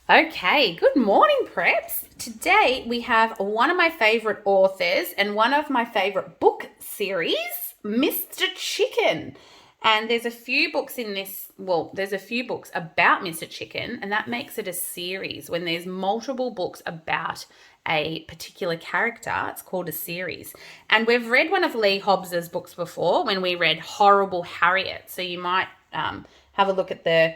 Okay, good morning, preps. Today we have one of my favorite authors and one of my favorite book series, Mr. Chicken. And there's a few books in this, there's a few books about Mr. Chicken, and that makes it a series. When there's multiple books about a particular character, it's called a series. And we've read one of Lee Hobbs's books before when we read Horrible Harriet. So you might have a look at the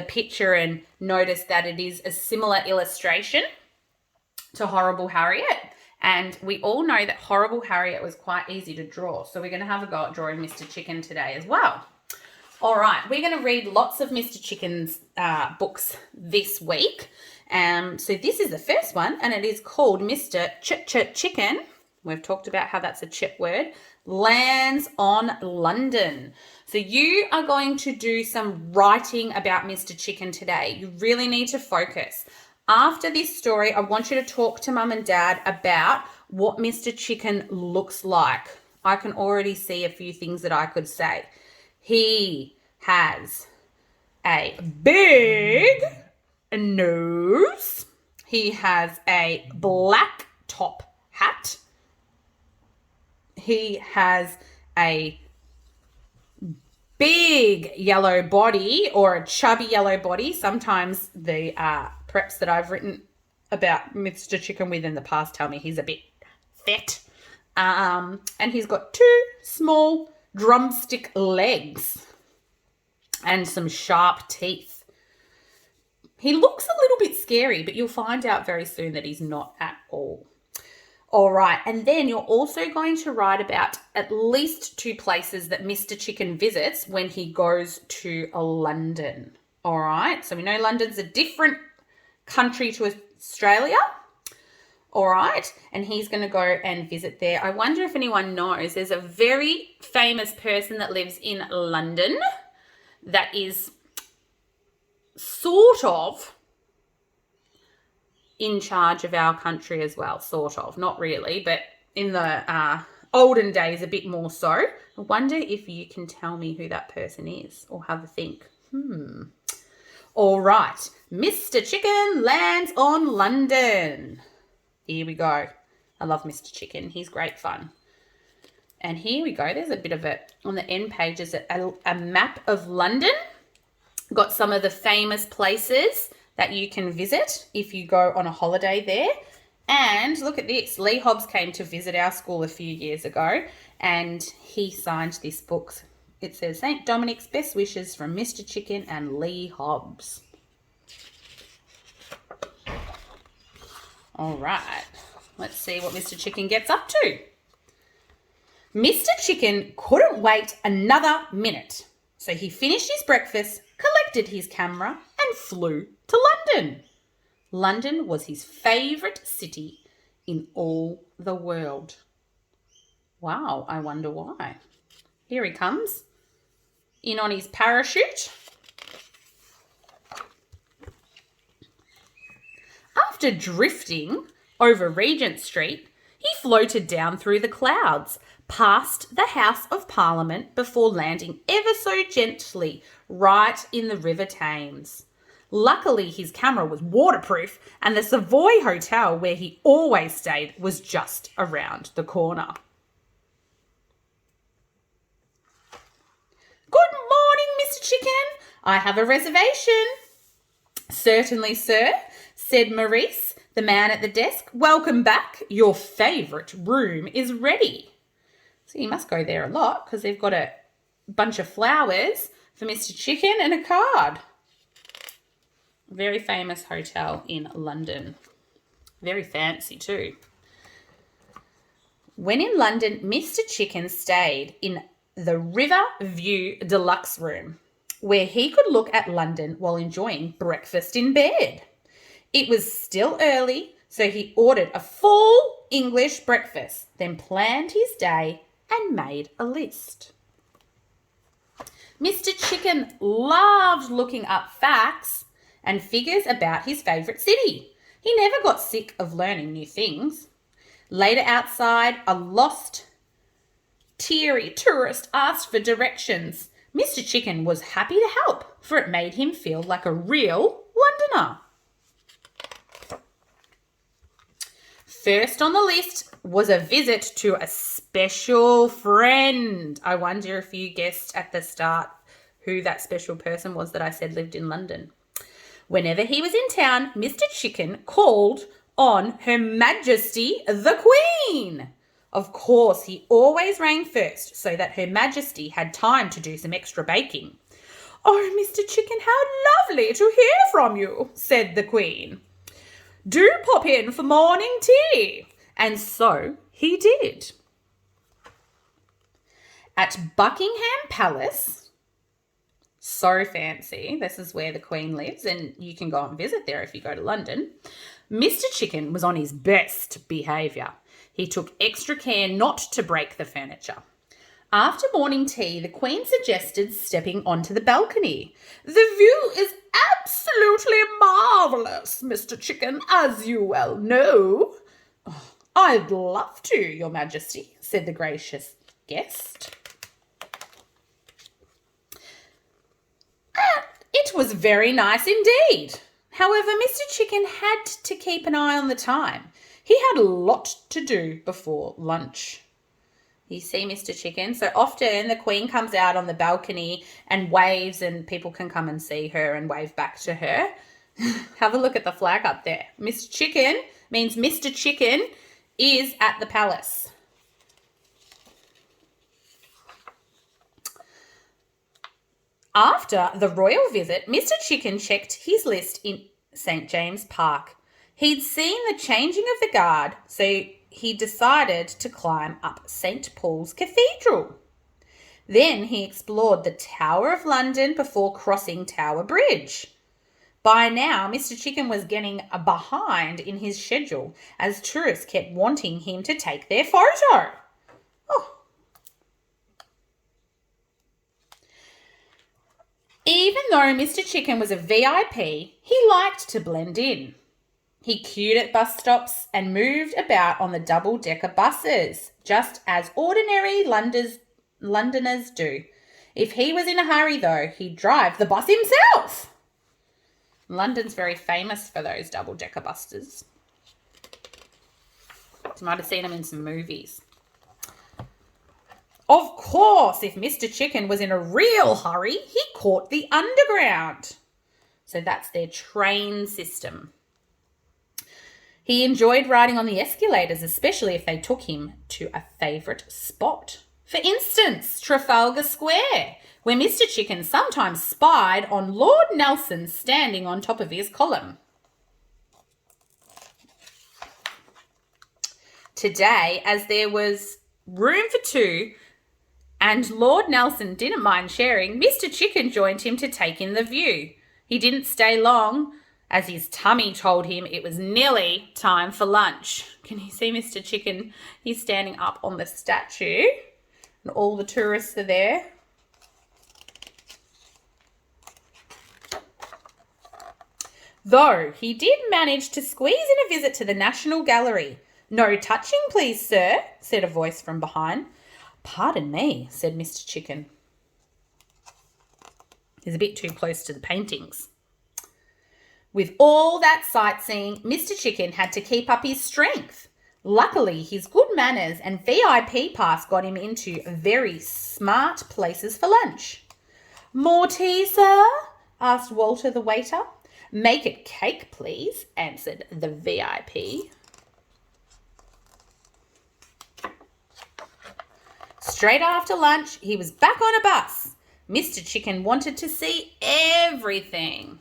picture and notice that it is a similar illustration to Horrible Harriet. And we all know that Horrible Harriet was quite easy to draw. So we're going to have a go at drawing Mr. Chicken today as well. All right, we're going to read lots of Mr. Chicken's books this week. So this is the first one, and it is called Mr. Chicken. We've talked about how that's a chip word. Lands on London. So you are going to do some writing about Mr. Chicken today. You really need to focus. After this story, I want you to talk to Mum and Dad about what Mr. Chicken looks like. I can already see a few things that I could say. He has a big nose. He has a black top hat. He has a big yellow body or a chubby yellow body. Sometimes the preps that I've written about Mr. Chicken with in the past tell me he's a bit fat. And he's got two small drumstick legs and some sharp teeth. He looks a little bit scary, but you'll find out very soon that he's not at all. All right, and then you're also going to write about at least two places that Mr. Chicken visits when he goes to London. All right, so we know London's a different country to Australia. All right, and he's going to go and visit there. I wonder if anyone knows, there's a very famous person that lives in London that is sort of in charge of our country as well, sort of. Not really, but in the olden days, a bit more so. I wonder if you can tell me who that person is or have a think. All right. Mr. Chicken lands on London. Here we go. I love Mr. Chicken. He's great fun. And here we go. There's a bit of it on the end page. Is a map of London. Got some of the famous places that you can visit if you go on a holiday there. And look at this. Lee Hobbs came to visit our school a few years ago and he signed this book. It says, St. Dominic's Best Wishes from Mr. Chicken and Lee Hobbs. All right. Let's see what Mr. Chicken gets up to. Mr. Chicken couldn't wait another minute. So he finished his breakfast, collected his camera and flew to London. London was his favourite city in all the world. Wow, I wonder why. Here he comes, in on his parachute. After drifting over Regent Street, he floated down through the clouds, past the House of Parliament before landing ever so gently right in the River Thames. Luckily, his camera was waterproof and the Savoy Hotel where he always stayed was just around the corner. Good morning, Mr. Chicken. I have a reservation. Certainly, sir, said Maurice, the man at the desk. Welcome back. Your favourite room is ready. So you must go there a lot because they've got a bunch of flowers for Mr. Chicken and a card. Very famous hotel in London. Very fancy too. When in London, Mr. Chicken stayed in the River View Deluxe room, where he could look at London while enjoying breakfast in bed. It was still early, so he ordered a full English breakfast, then planned his day and made a list. Mr. Chicken loved looking up facts and figures about his favourite city. He never got sick of learning new things. Later outside, a lost, teary tourist asked for directions. Mr. Chicken was happy to help, for it made him feel like a real Londoner. First on the list was a visit to a special friend. I wonder if you guessed at the start who that special person was that I said lived in London. Whenever he was in town, Mr. Chicken called on Her Majesty the Queen. Of course, he always rang first so that Her Majesty had time to do some extra baking. "Oh, Mr. Chicken, how lovely to hear from you," said the Queen. "Do pop in for morning tea." And so he did. At Buckingham Palace, so fancy, this is where the Queen lives, and you can go and visit there if you go to London, Mr. Chicken was on his best behaviour. He took extra care not to break the furniture. After morning tea, the Queen suggested stepping onto the balcony. "The view is absolutely marvellous, Mr. Chicken, as you well know." "Oh, I'd love to, Your Majesty," said the gracious guest. It was very nice indeed. However, Mr. Chicken had to keep an eye on the time. He had a lot to do before lunch. You see, Mr. Chicken? So often the Queen comes out on the balcony and waves, and people can come and see her and wave back to her. Have a look at the flag up there. Mr. Chicken means Mr. Chicken is at the palace. After the royal visit, Mr. Chicken checked his list in St. James Park. He'd seen the changing of the guard, so he decided to climb up St. Paul's Cathedral. Then he explored the Tower of London before crossing Tower Bridge. By now, Mr. Chicken was getting behind in his schedule as tourists kept wanting him to take their photo. Oh. Even though Mr. Chicken was a VIP, he liked to blend in. He queued at bus stops and moved about on the double-decker buses, just as ordinary Londoners do. If he was in a hurry, though, he'd drive the bus himself. London's very famous for those double-decker buses. You might have seen them in some movies. Of course, if Mr. Chicken was in a real hurry, he caught the Underground. So that's their train system. He enjoyed riding on the escalators, especially if they took him to a favourite spot. For instance, Trafalgar Square, where Mr. Chicken sometimes spied on Lord Nelson standing on top of his column. Today, as there was room for two, and Lord Nelson didn't mind sharing, Mr. Chicken joined him to take in the view. He didn't stay long, as his tummy told him it was nearly time for lunch. Can you see Mr. Chicken? He's standing up on the statue, and all the tourists are there. Though he did manage to squeeze in a visit to the National Gallery. "No touching, please, sir," said a voice from behind. "Pardon me," said Mr. Chicken. He's a bit too close to the paintings. With all that sightseeing, Mr. Chicken had to keep up his strength. Luckily, his good manners and VIP pass got him into very smart places for lunch. "More tea, sir?" asked Walter the waiter. "Make it cake, please," answered the VIP. Straight after lunch, he was back on a bus. Mr. Chicken wanted to see everything.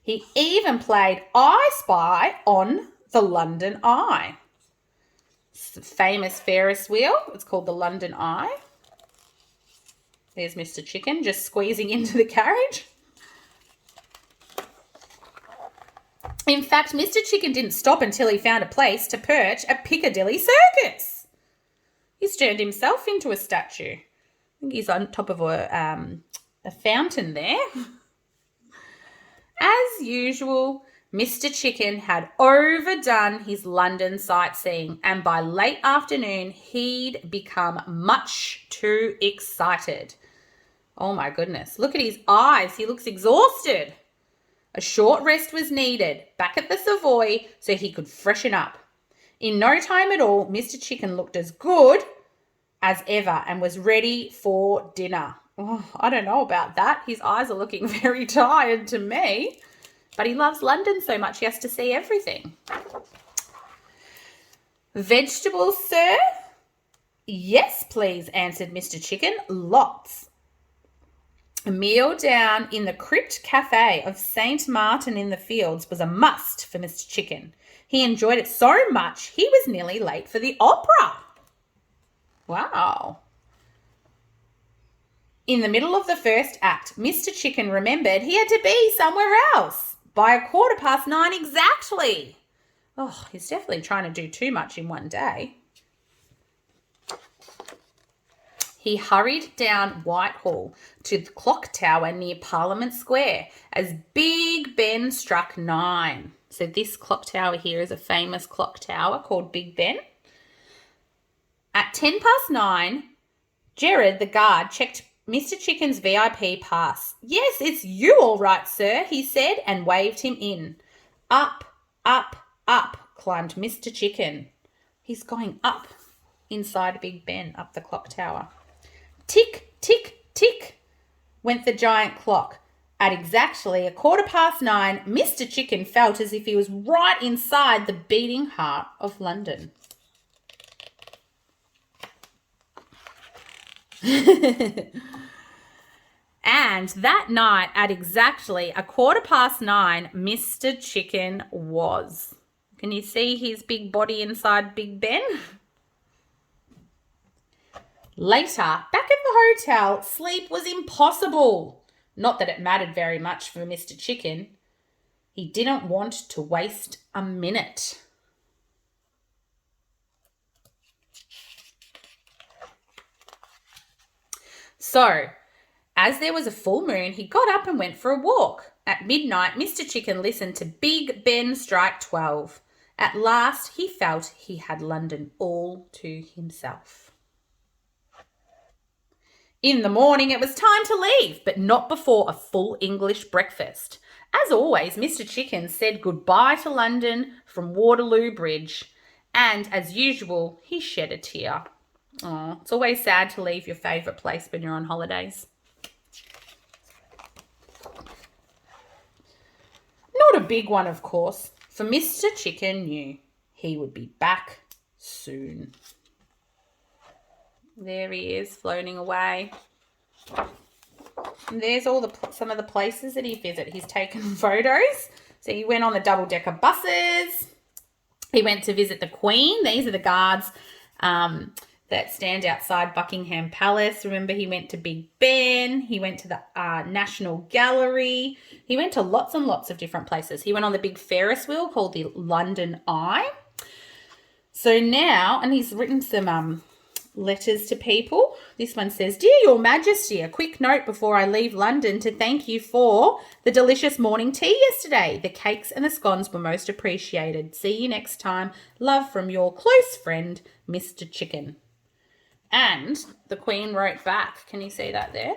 He even played I Spy on the London Eye. It's a famous Ferris wheel. It's called the London Eye. There's Mr. Chicken just squeezing into the carriage. In fact, Mr. Chicken didn't stop until he found a place to perch at Piccadilly Circus. He's turned himself into a statue. I think he's on top of a fountain there. As usual, Mr. Chicken had overdone his London sightseeing, and by late afternoon, he'd become much too excited. Oh my goodness, look at his eyes. He looks exhausted. A short rest was needed back at the Savoy so he could freshen up. In no time at all, Mr. Chicken looked as good as ever and was ready for dinner. Oh, I don't know about that. His eyes are looking very tired to me. But he loves London so much he has to see everything. Vegetables, sir? Yes, please, answered Mr. Chicken. Lots. A meal down in the Crypt Cafe of St. Martin in the Fields was a must for Mr. Chicken. He enjoyed it so much he was nearly late for the opera. Wow. In the middle of the first act, Mr. Chicken remembered he had to be somewhere else by 9:15 exactly. Oh, he's definitely trying to do too much in one day. He hurried down Whitehall to the clock tower near Parliament Square as Big Ben struck 9. So this clock tower here is a famous clock tower called Big Ben. At 9:10, Jared, the guard, checked Mr. Chicken's VIP pass. Yes, it's you all right, sir, he said and waved him in. Up, up, up climbed Mr. Chicken. He's going up inside Big Ben, up the clock tower. Tick, tick, tick went the giant clock. At exactly 9:15, Mr. Chicken felt as if he was right inside the beating heart of London. And that night at exactly 9:15, Mr. Chicken was. Can you see his big body inside Big Ben? Later, back at the hotel, sleep was impossible. Not that it mattered very much for Mr. Chicken. He didn't want to waste a minute. So, as there was a full moon, he got up and went for a walk. At midnight, Mr. Chicken listened to Big Ben strike 12. At last, he felt he had London all to himself. In the morning, it was time to leave, but not before a full English breakfast. As always, Mr. Chicken said goodbye to London from Waterloo Bridge, and as usual, he shed a tear. Oh, it's always sad to leave your favourite place when you're on holidays. Not a big one, of course, for Mr. Chicken knew he would be back soon. There he is, floating away. And there's all some of the places that he visited. He's taken photos. So he went on the double-decker buses. He went to visit the Queen. These are the guards that stand outside Buckingham Palace. Remember, he went to Big Ben. He went to the National Gallery. He went to lots and lots of different places. He went on the big Ferris wheel called the London Eye. So now, and he's written some letters to people. This one says, Dear Your Majesty, a quick note before I leave London to thank you for the delicious morning tea yesterday. The cakes and the scones were most appreciated. See you next time. Love from your close friend, Mr. Chicken. And the Queen wrote back. Can you see that there?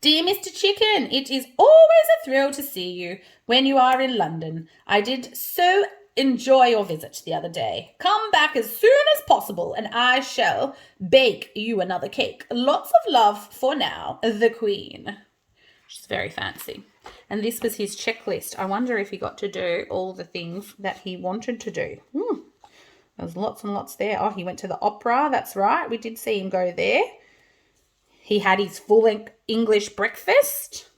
Dear Mr. Chicken, it is always a thrill to see you when you are in London. I did so enjoy your visit the other day. Come back as soon as possible and I shall bake you another cake. Lots of love for now, the Queen. She's very fancy. And this was his checklist. I wonder if he got to do all the things that he wanted to do. There's lots and lots there. Oh, he went to the opera. That's right. We did see him go there. He had his full English breakfast.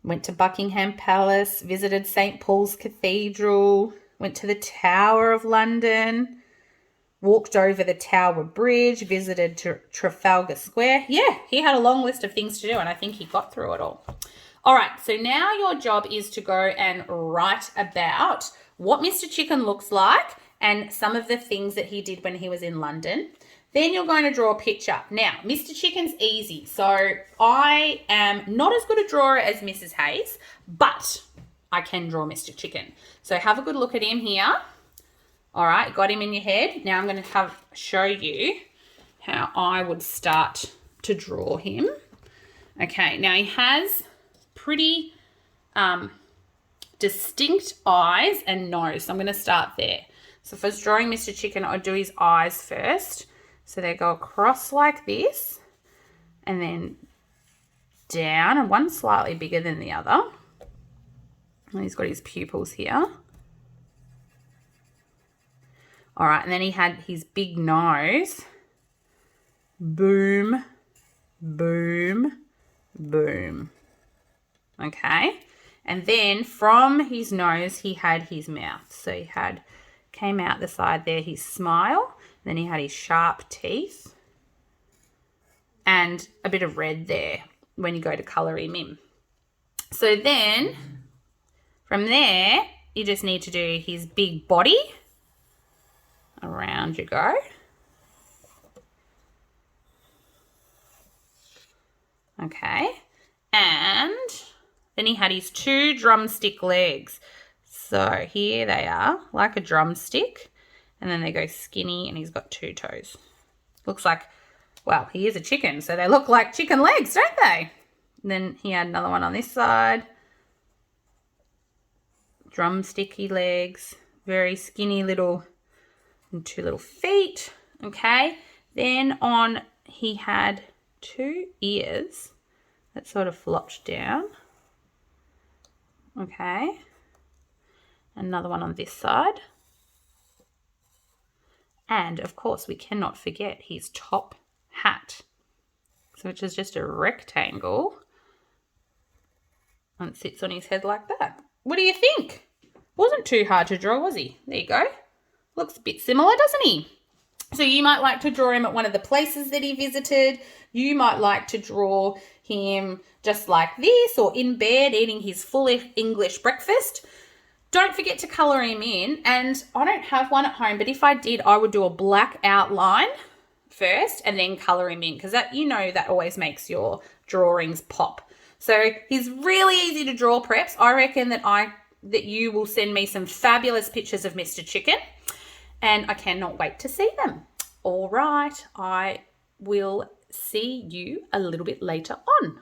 Went to Buckingham Palace, visited St. Paul's Cathedral, went to the Tower of London, walked over the Tower Bridge, visited Trafalgar Square. Yeah, he had a long list of things to do, and I think he got through it all. All right, so now your job is to go and write about what Mr. Chicken looks like and some of the things that he did when he was in London. Then you're going to draw a picture. Now, Mr. Chicken's easy. So I am not as good a drawer as Mrs. Hayes, but I can draw Mr. Chicken. So have a good look at him here. All right, got him in your head. Now I'm going to show you how I would start to draw him. Okay, now he has pretty distinct eyes and nose. So I'm going to start there. So if I was drawing Mr. Chicken, I'd do his eyes first. So they go across like this and then down, and one slightly bigger than the other. And he's got his pupils here. All right, and then he had his big nose. Boom, boom, boom. Okay, and then from his nose, he had his mouth. So he came out the side there, his smile. Then he had his sharp teeth and a bit of red there when you go to colour him in. So then from there, you just need to do his big body. Around you go. Okay. And then he had his 2 drumstick legs. So here they are, like a drumstick. And then they go skinny, and he's got 2 toes. Looks like, well, he is a chicken, so they look like chicken legs, don't they? And then he had another one on this side. Drumsticky legs, very skinny little, and 2 little feet. Okay. Then he had 2 ears that sort of flopped down. Okay. Another one on this side. And, of course, we cannot forget his top hat, which is just a rectangle and sits on his head like that. What do you think? Wasn't too hard to draw, was he? There you go. Looks a bit similar, doesn't he? So you might like to draw him at one of the places that he visited. You might like to draw him just like this, or in bed eating his full English breakfast. Don't forget to colour him in. And I don't have one at home, but if I did, I would do a black outline first and then colour him in, because that, you know, that always makes your drawings pop. So he's really easy to draw, preps. I reckon that you will send me some fabulous pictures of Mr. Chicken, and I cannot wait to see them. All right, I will see you a little bit later on.